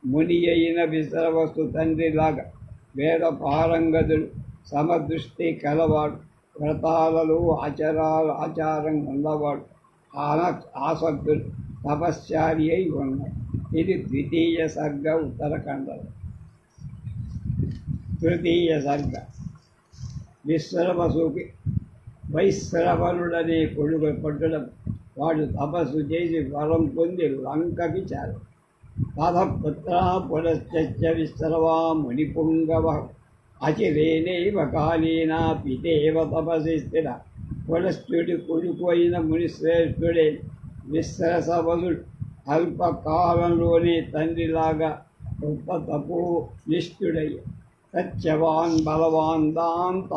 ముని అయిన విశ్రవస్తు తండ్రిలాగా వేద పారంగతుడు, సమదృష్టి కలవాడు, వ్రతాలలో ఆచారం ఉన్నవాడు, ఆసక్తుడు, తపశ్చారి అయి ఉన్నాడు. ఇది 2వ సర్గ ఉత్తరకాండలో. 3వ సర్గ. విశ్రవసుకి వైశ్రవణుడనే కొడుకు పట్టడం. వాడు తపస్సు చేసి వరం పొంది లంకకి చేరు. తథపుత్రా పునశ్చ విశ్రవా మునిపుంగవ అచిరేణైవ కాళీనా పితేవ తపసి స్థిర. పులస్త్యుడి కొడుకు అయిన మునిశ్రేష్ఠుడే విశ్రవసుడు అల్పకాలంలోనే తండ్రిలాగా గొప్ప తపోనిష్ఠుడయ్య. సత్యవాన్ బలవాన్ దాంత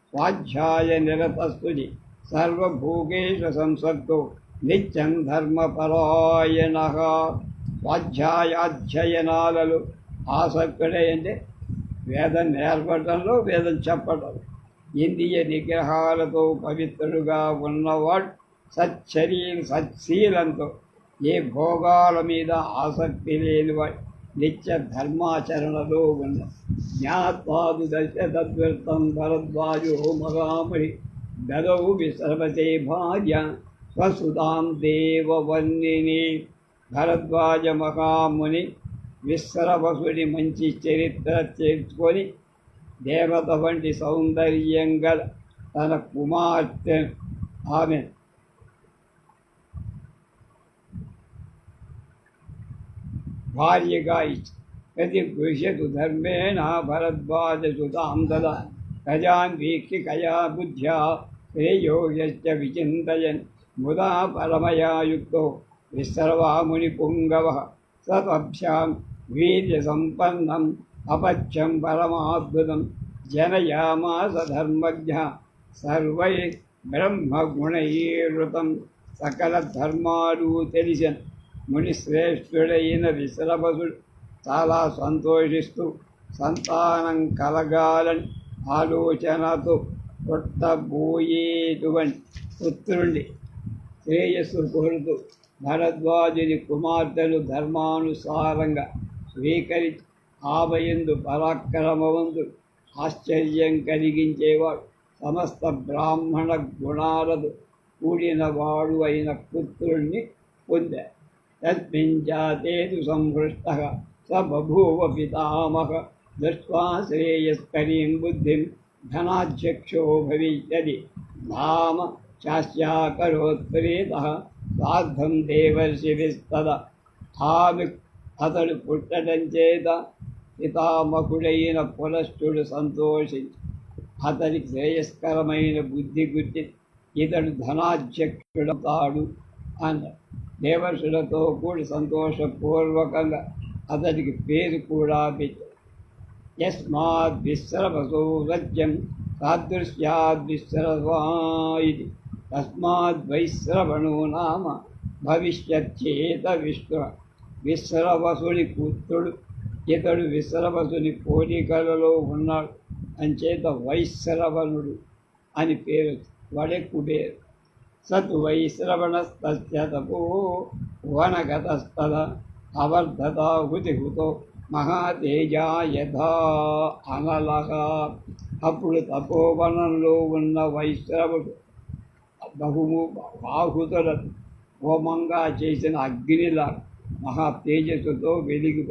స్వాధ్యాయ నిరతస్తుడి సర్వభూగేషు సంసక్తో నిత్యం ధర్మపరాయణ. స్వాధ్యాయాధ్యయనాలలో ఆసక్తుడే అంటే వేదం నేర్పడంలో, వేదం చెప్పడం. ఇంద్రియ నిగ్రహాలతో పవిత్రుడుగా ఉన్నవాడు సత్శీలంతో ఏ భోగాల మీద ఆసక్తి లేనివాడు నిత్య ధర్మాచరణలో ఉన్న. జ్ఞాత్వాదు దశతద్వృత్తం భరద్వాజో మహాముని దదౌ విశ్రవతే భార్య స్వసుతాం దేవవన్నిని. భరద్వాజ మహాముని విశ్రవసుడి మంచి చరిత్ర చేర్చుకొని దేవత వంటి సౌందర్యం గల తన కుమార్తె ఆమె భార్యగా ఇచ్చి ప్రతి పురుషతు ధర్మేణ భరద్వాజసుతాం దదా గజాన్ వీక్షి కయా బుద్ధ్యా శ్రేయో యశ్చ విచింతయన్ ముదా పరమయా యుక్తో విశ్రవాముని పుంగవ సతభ్యాం వీర్య సంపన్నం అపత్యం పరమాద్భుతం జనయామాస ధర్మజ్ఞ సర్వై బ్రహ్మగుణైర్వృతం. సకల ధర్మాలు తెలిసిన మునిశ్రేష్ఠుడైన విశ్రవసుడు చాలా సంతోషిస్తూ సంతానం కలగాలని ఆలోచనతో పుట్టబోయేటువంటి పుత్రుణ్ణి శ్రేయస్సు కోరుతూ భరద్వాజుని కుమార్తెలు ధర్మానుసారంగా స్వీకరించి ఆభయందు పరాక్రమవంతుడు, ఆశ్చర్యం కలిగించేవాడు, సమస్త బ్రాహ్మణ గుణాలతో కూడినవాడు అయిన పుత్రుణ్ణి పొందారు. తస్మిన్ జాతేతు సంహృష్టః స బభూవ పితామహ దృష్ట్వా శ్రేయస్కరీం బుద్ధిం ధనాధ్యక్షో భవిష్యతి. నామ చాస్యాకరోత్ప్రీతః సార్థం దేవర్షిభిస్తద. అతడు పుట్టడం చేత పితామహుడైన పులస్త్యుడు సంతోషించి అతనికి శ్రేయస్కరమైన బుద్ధి గుర్తి ఇతడు ధనాధ్యక్షుడవుతాడు అన్నాడు. దేవర్షులతో కూడి సంతోషపూర్వకంగా అతడికి పేరు కూడా పెట్టాడు. యస్మాద్ విశ్రవసో రజ్యం సాదృశ్యాద్ విశ్రవా ఇది. తస్మాద్వైశ్రవణో నామ భవిష్యచ్చేత విష్ణు. విశ్రవసుని పుత్రుడు ఇతడు విశ్రవసుని పోలికలలో ఉన్నాడు అంచేత వైశ్రవణుడు అని పేరు. వాడే కుబేరు. సతు వైశ్రవణస్తస్య తపో వనగతస్తద అవర్ధతాహుతిహుతో మహాతేజా యథా అనలహ. అప్పుడు తపోవనంలో ఉన్న వైశ్రవుడు బహుము బాహుతుల హోమంగా చేసిన అగ్నిలా మహా తేజస్సుతో వెలిగి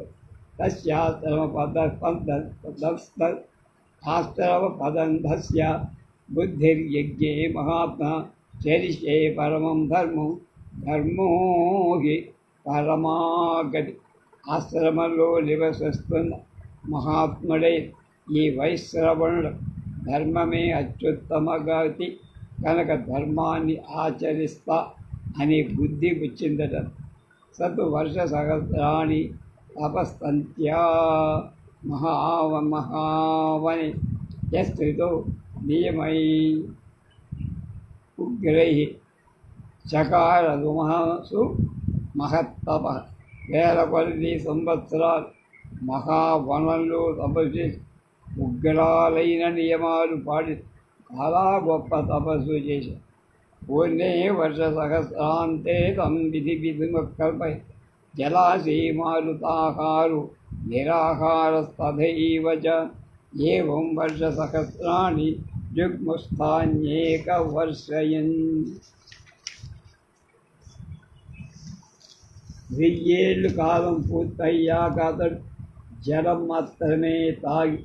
ఆశ్రవ పదంధస్య బుద్ధిర్యజ్ఞే మహాత్మా చరిష్యే పరమం ధర్మం ధర్మో హి పరమాగతి. ఆశ్రమంలో నివసిస్తున్న మహాత్ముడై ఈ వైశ్రవణుడు ధర్మమే అత్యుత్తమ గతి కనుక ధర్మాన్ని ఆచరిస్తా అనే బుద్ధి వచ్చిందట. సతు వర్ష సహస్రాణి తపస్తంత్యా మహావని యస్త్రితో నియమై ఉగ్రై చకారదుమహసు మహత్తప. వేల కొలది సంవత్సరాలు మహావనంలో తపస్సు ఉగ్రాలైన నియమాలు పాటి చాలా గొప్ప తపస్సు చేశారు. పూర్ణే వర్ష సహస్రాంతే తం విధి విధిమకల్పై జలాశీమారుతాహారు నిరాహారస్తథైవ చ. ఏవం వర్ష సహస్రాణి జుగ్ముస్థాన్యేక వర్షయన్. 1000 ఏళ్ళు కాలం పూర్తయ్యాక అతడు జలం మాత్రమే తాగి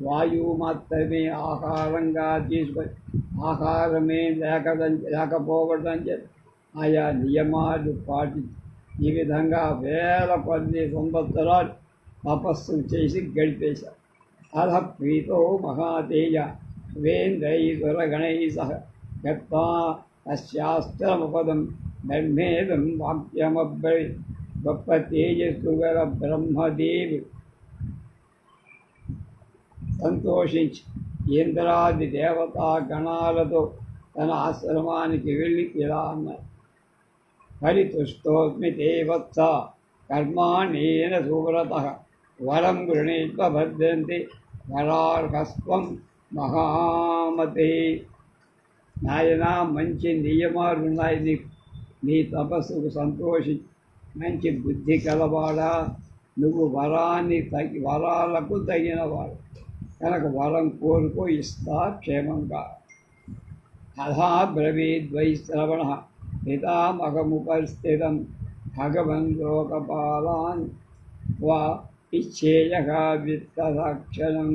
వాయువు మాత్రమే ఆహారంగా తీసుకొని ఆహారమే లేకపోవడం చేత ఆయా నియమాలు పాటించి ఈ విధంగా వేల కొద్ది సంవత్సరాలు తపస్సు చేసి గడిపేశారు. అధ ప్రీతో మహాతేజ వేంద్రైసురగణై సహ గత్వా తస్యాస్త్రమపదం బ్రహ్మేదం వాక్యమబ్రవి. గొప్ప తేజస్సు గల బ్రహ్మదేవి సంతోషించి ఇంద్రాది దేవతా గణాలతో తన ఆశ్రమానికి వెళ్ళి ఇలా అన్నారు. పరితుష్టోస్మి తే వత్స కర్మాణేన సువ్రతః వరం గృణీత్వ భద్రంతి వరార్హస్వం మహామతే. నాయనా, మంచి నియమాలు ఉన్నాయి నీకు. నీ తపస్సుకు సంతోషించి మంచి బుద్ధి కలవాడా, నువ్వు వరాలకు తగినవాడు కనుక వరం కోరుకో, ఇస్తా క్షేమంగా. అథా బ్రవీద్వైశ్రవణ పితామహముపస్థితం భగవన్ లోకపాలాన్ వా ఇచ్చేయ విత్తసాక్షరం.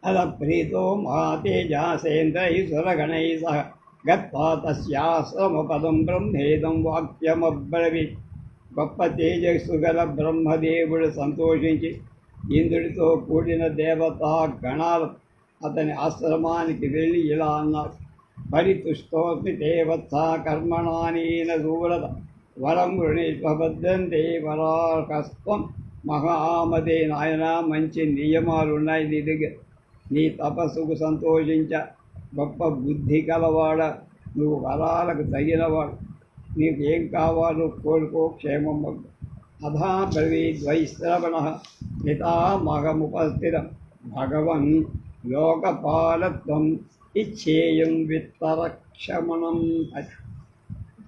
అదప్రీతో మహాతేజాసేంద్రైః సురగణైః సహ గత్వా తస్యాశ్రమపదం బ్రహ్మేదం వాక్యమబ్రవీత్. గొప్ప తేజస్సు గల బ్రహ్మదేవుడు సంతోషించి ఇంద్రుడితో కూడిన దేవతా గణాలు అతని ఆశ్రమానికి వెళ్ళి ఇలా అన్నారు. పరితుష్టోస్మి తే వత్స కర్మణానేన సూరత వరం వృణీత్వభద్రంతే వరార్హస్త్వం మహామతే. నాయన, మంచి నియమాలు ఉన్నాయి నీ దగ్గర. నీ తపస్సుకు సంతోషించ. గొప్ప బుద్ధి కలవాడ, నువ్వు వరాలకు తగినవాడు. నీకు ఏం కావాలో కోరుకో, క్షేమం. అథా బ్రవీద్వైశ్రవణ పితామహముపస్థితం భగవన్ లోకపాలత్వం ఇచ్చేయం విత్తరక్షమణం.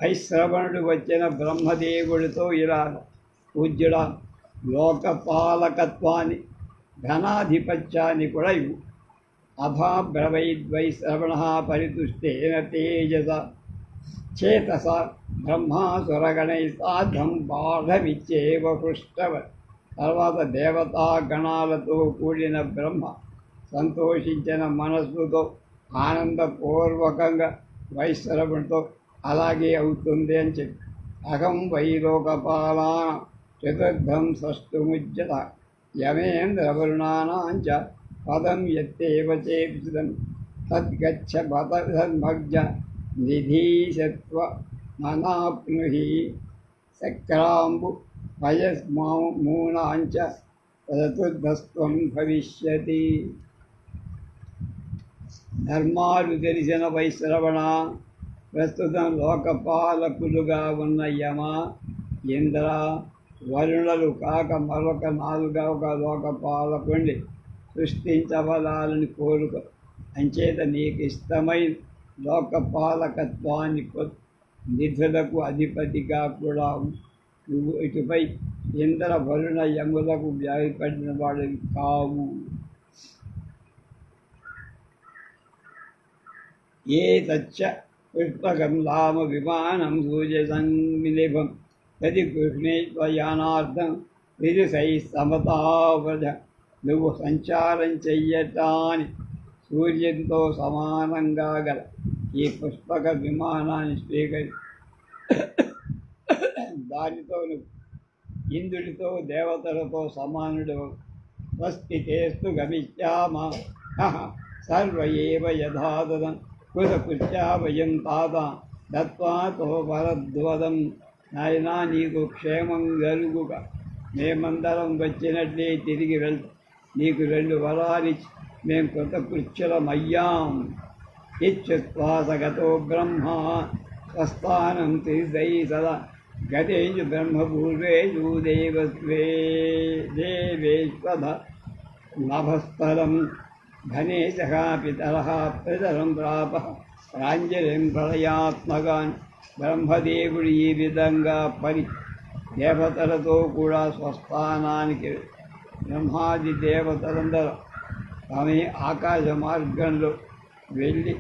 వైశ్రవణుడు వచ్చిన బ్రహ్మదేవుడితో ఇలా, పూజ్యుడా, లోకపాలకత్వాన్ని ధనాధిపత్యాన్ని కూడా ఇవ్వు. అథా బ్రవైద్వైశ్రవణ పరితుష్టేన తేజస చేతస బ్రహ్మాసురగణై సాధం బాధమిచ్చేవ పృష్టవ. తర్వాత దేవతా గణాలతో కూడిన బ్రహ్మ సంతోషించిన మనస్సుతో ఆనందపూర్వకంగా వైశ్రవుడితో అలాగే అవుతుంది అని చెప్పి అహం వైలోకపాలాన చతుర్థం సృష్టుముజ్యత యమేంద్రవరుణానాంచ పదం ఎత్తేవ చేపితం తద్గచ్చ బతమగ్జ నిధీశత్వ మనాప్నుహి చక్రాంబు వయస్మూనాంచ చతుర్థస్త్వం భవిష్యతి. ధర్మాలు తెలిసిన వైశ్రవణ, ప్రస్తుతం లోకపాలకులుగా ఉన్న యమ, ఇంద్ర, వరుణులు కాక మరొక 4వ లోకపాలకుడిని సృష్టించవలాలని కోరుక. అంచేత నీకు ఇష్టమైన లోకపాలకత్వాన్ని నిధులకు అధిపతిగా కూడా నువ్వు ఇటుపై ఇంద్ర వరుణ యములకు భయపడిన వాడివి కావు. ఏ తచ్చ పుష్పకం లామ విమానం సూర్య సంనిలిభం ప్రతి కృష్ణేశ్వయానార్థం విదుసై సమతావధ. నువ్వు సంచారం చెయ్యటాన్ని సూర్యుడితో సమానంగా గల ఈ పుష్పక విమానాన్ని స్వీకరి. దానితో నువ్వు ఇంద్రుడితో దేవతలతో సమానుడు. స్వస్తికేస్తు గమిష్యామ సర్వ ఏవ యథాతథం కృతకృత్యాభయం తాత దత్వాతో వరద్వదం. నాయనా నీకు క్షేమం కలుగుక, మేమందరం వచ్చినట్లే తిరిగి వెళ్తాం. నీకు 2 వరాలిచ్చి మేము కృతకృత్యులమయ్యాం. ఇచ్చుత్వాసగతో బ్రహ్మ స్వస్థానం తిరిదై సదా గతేజు బ్రహ్మపూర్వేజు దేవేశ్వద నభస్థలం ఘనేశ పితర పితరం ప్రాప ప్రాంజలిం ప్రళయాత్మగాన్. బ్రహ్మదేవుడు ఈ విధంగా దేవతలతో కూడా స్వస్థానానికి బ్రహ్మాది దేవతలందరూ ఆమె ఆకాశ మార్గంలో వెళ్ళి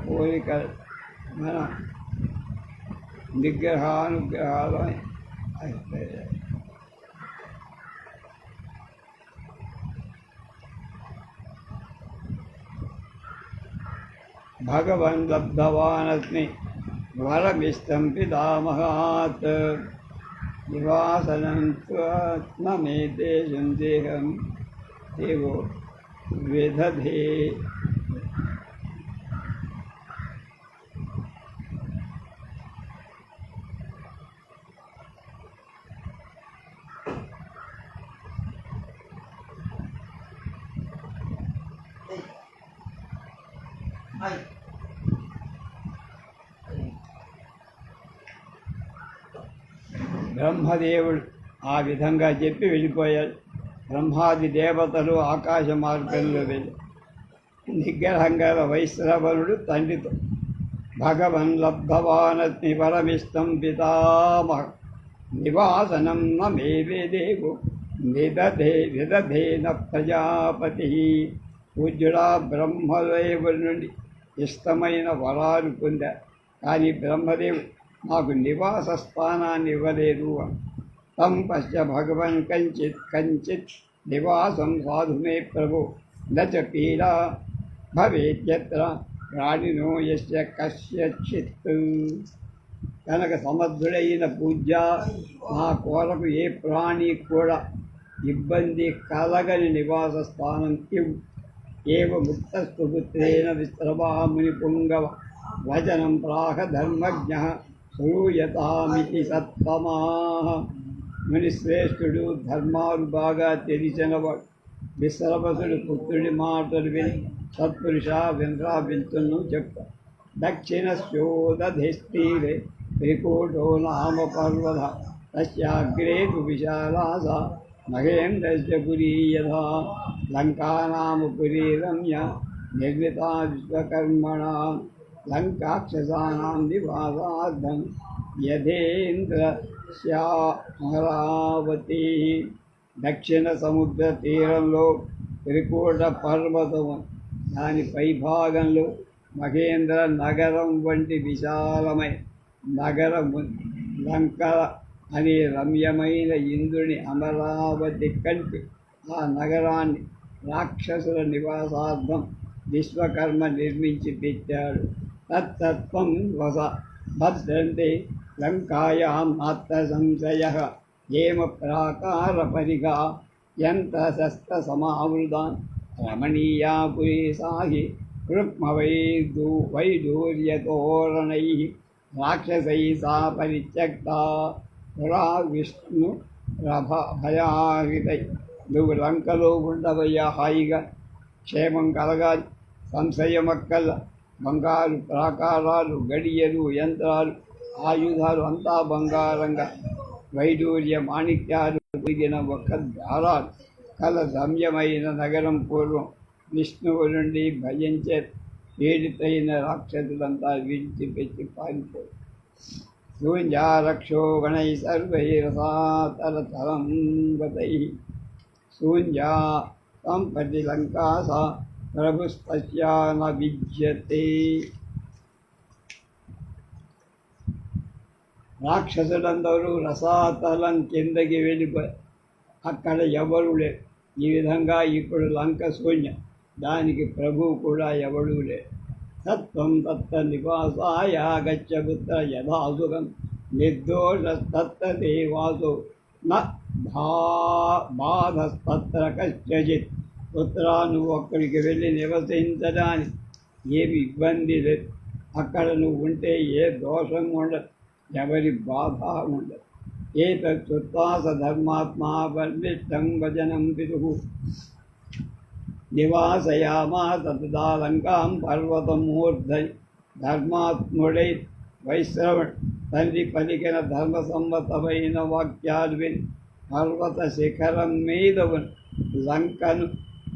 పోలిక మన నిగ్రహానుగ్రహాలు అయిపోయాయి. భగవన్ లబ్ధవానస్మి వరమిష్టం పితామహాత్ నివాసనం త్వత్మేతేషం దేహం దేవో విదధే. బ్రహ్మదేవుడు ఆ విధంగా చెప్పి వెళ్ళిపోయాడు. బ్రహ్మాది దేవతలు ఆకాశ మార్గంలో వెళ్ళి నిగ్రహంగా వైశ్రవణుడు తండ్రితో భగవన్ లబ్ధవానస్మి పరమిష్టం పితామహ నివాసనం మే వేదేవో విదధేన ప్రజాపతి. పూజ్యుడా, బ్రహ్మదేవుడి నుండి ఇష్టమైన వరాలు పొందారు, కానీ బ్రహ్మదేవుడు నాకు నివాస స్థానాన్ని ఇవ్వలేదు. తం పశ్య భగవన్ కంచిత్ నివాసం సాధు మే ప్రభు నచ పీడా భవేత్యత్ర ప్రాణినో యస్య కస్యచిత్. కనుక సమర్థుడైన పూజ్య, నా కొరకు ఏ ప్రాణి కూడా ఇబ్బంది కలగని నివాస స్థానం ఇవ్వు. ఏవ ముక్తస్తు పుత్రేణ విశ్రవాముని పుంగవ వచనం ప్రాహ ధర్మజ్ఞ శ్రూయతామితి సత్తమా. మునిశ్రేష్ఠుడు ధర్మాలు బాగా తెలిసినవాడు విశ్రవసుడు పుత్రుడి మాటలు విని సత్పురుష వింద్రాభింతును చెప్ప. దక్షిణ శోదధిస్తీరే త్రికూటో నామ పర్వత తస్యాగ్రే తు విశాలాస మహేంద్రస్య పురీ యథా. లంకానామ పురీ రమ్య నిర్మితా విశ్వకర్మణ లంకాక్షసానాం నివాసార్థం యథేంద్రశ్యామరావతి. దక్షిణ సముద్ర తీరంలో త్రికూట పర్వతం, దాని పైభాగంలో మహేంద్ర నగరం వంటి విశాలమైన నగరం లంక అని రమ్యమైన ఇంద్రుని అమరావతి కంటి ఆ నగరాన్ని రాక్షసుల నివాసార్థం విశ్వకర్మ నిర్మించి పెట్టాడు. తత్తత్వం వస భద్రంతే లంకాయాం నాత్ర సంశయ ఏమ ప్రాకార పరిగా యంత శస్త్ర సమావృతాన్ రమణీయా పురీ సాహి వైడూర్యతోరణై రాక్షసై సా పరిత్యక్తా పురా విష్ణు భయాహితై. నువ్వు లంకలో ఉండవయ్యా, హాయిగా క్షేమం కలగాలి, సంశయమక్కల. బంగారు ప్రాకారాలు, గడియలు, యంత్రాలు, ఆయుధాలు అంతా బంగారంగా, వైడూర్య మాణిక్యాలు పొదిగిన ఒక్క ద్వారాలు కల రమ్యమైన నగరం. పూర్వం విష్ణువు నుండి భయించే పీడితైన రాక్షసులంతా విడిచిపెట్టి పారిపోయి శూన్యారక్షో గణై సర్వైరసాతరతరం గతై శూన్యా సంపతి లంకా సా ప్రభుస్తస్యా న విద్యతే. రాక్షసులందరూ రసాతలం కిందకి వెళ్ళిపోయి అక్కడ ఎవరు లేరు. ఈ విధంగా ఇప్పుడు లంక శూన్యం, దానికి ప్రభువు కూడా ఎవడూ లేడు. తత్వం తత్త నివాసాయ గచ్చపుత్ర యథాసురం నిర్దోషస్తత్రదేవాసు న బాధస్తత్ర కశ్చిత్. పుత్రా, నువ్వు అక్కడికి వెళ్ళి నివసించడానికి ఏమి ఇబ్బంది లేదు. అక్కడ నువ్వు ఉంటే ఏ దోషం ఉండదు, ఎవరి బాధ ఉండదు. ఏతత్సుత్వాస ధర్మాత్మా వర్ణిష్టం వచనం పితుః నివాసయామాస తదా లంకాం పర్వతమూర్ధై. ధర్మాత్ముడై వైశ్రవణ్ తండ్రి పలికిన ధర్మసమ్మతమైన వాక్యాలు విని పర్వత శిఖరం మీద లంకను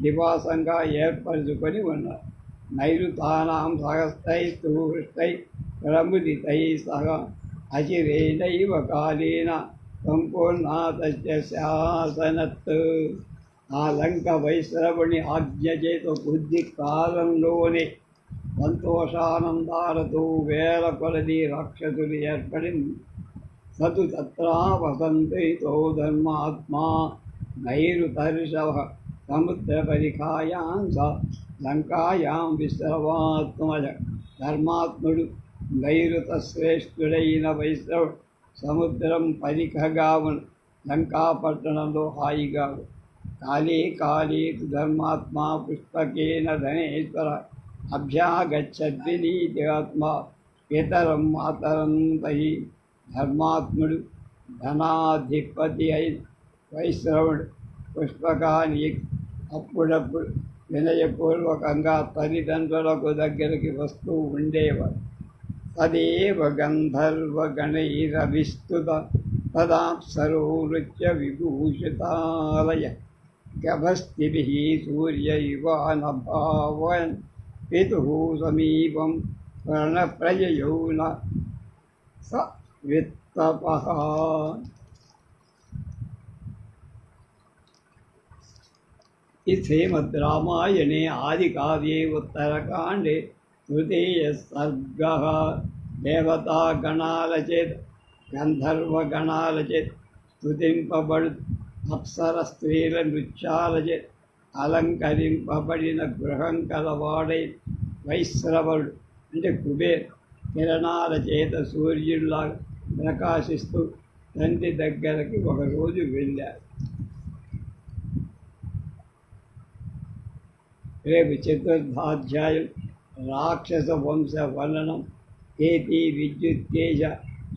నివాసంగా ఏర్పరచుకొని ఉన్నారు. నైరుతానాం సహస్తై స్తూహృష్టై ప్రముదితై సహ అచిరేణైవ కాలేన సంపూర్ణాతస్య శాసనత్. ఆ లంక వైశ్రవుని ఆజ్ఞ చేత కొద్ది కాలంలోనే సంతోషానందాలతో వేల కొలది రాక్షసులు ఏర్పడింది. సతు తత్రా వసంతైతో ధర్మాత్మా నైరుతర్షవ సముద్ర పరిఖాయాం స లంకాయాం విశ్రవాత్మజ. ధర్మాత్ముడు నైరుత శ్రేష్ఠుడైన వైశ్రవుడు సముద్రం పరిఖగా ఉన్న లంకాపట్టణంలో హాయిగా. కాళీ కాళీ ధర్మాత్మా పుష్పకేన ధనేశ్వర అభ్యాగచ్చద్వినీత్యాత్మ పితరం మాతరం తహి. ధర్మాత్ముడు ధనాధిపతి అయిన వైశ్రవుడు పుష్పకాన్ని అప్పుడప్పుడు వినయపూర్వకంగా తల్లిదండ్రులకు దగ్గరికి వస్తూ ఉండేవాడు. తదేవ గంధర్వగణైరవిస్తుత తదాప్సరో నృత్య విభూషితాలయ గభస్తిభిః సూర్య ఇవానభావయన్ పితుః సమీపం ప్రణప్రయయౌ న స విత్తపః. శ్రీమద్రామాయణే ఆదికావ్యే ఉత్తరకాండే తృతీయ సర్గః. దేవతాగణాలచేత గంధర్వగణాలచేత స్తుతింపబడు అప్సర స్త్రీల నృత్యాలచేత అలంకరింపబడిన గృహం కలవాడై వైశ్రవుడు అంటే కుబేర్ కిరణాల చేత సూర్యుడిలాగా ప్రకాశిస్తూ తండ్రి దగ్గరకి ఒకరోజు వెళ్ళారు. రేపు చతుర్థాధ్యాయం రాక్షస వంశ వర్ణనం. కేతి విద్యుత్తేజ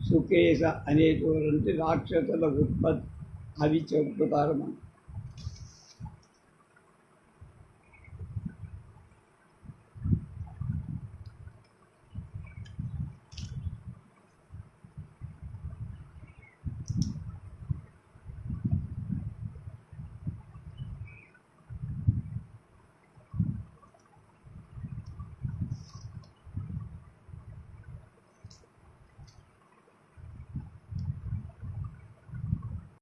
సుకేశ అనేటువంటి రాక్షసుల ఉత్పత్తి అవి చెప్పుతారు మనం.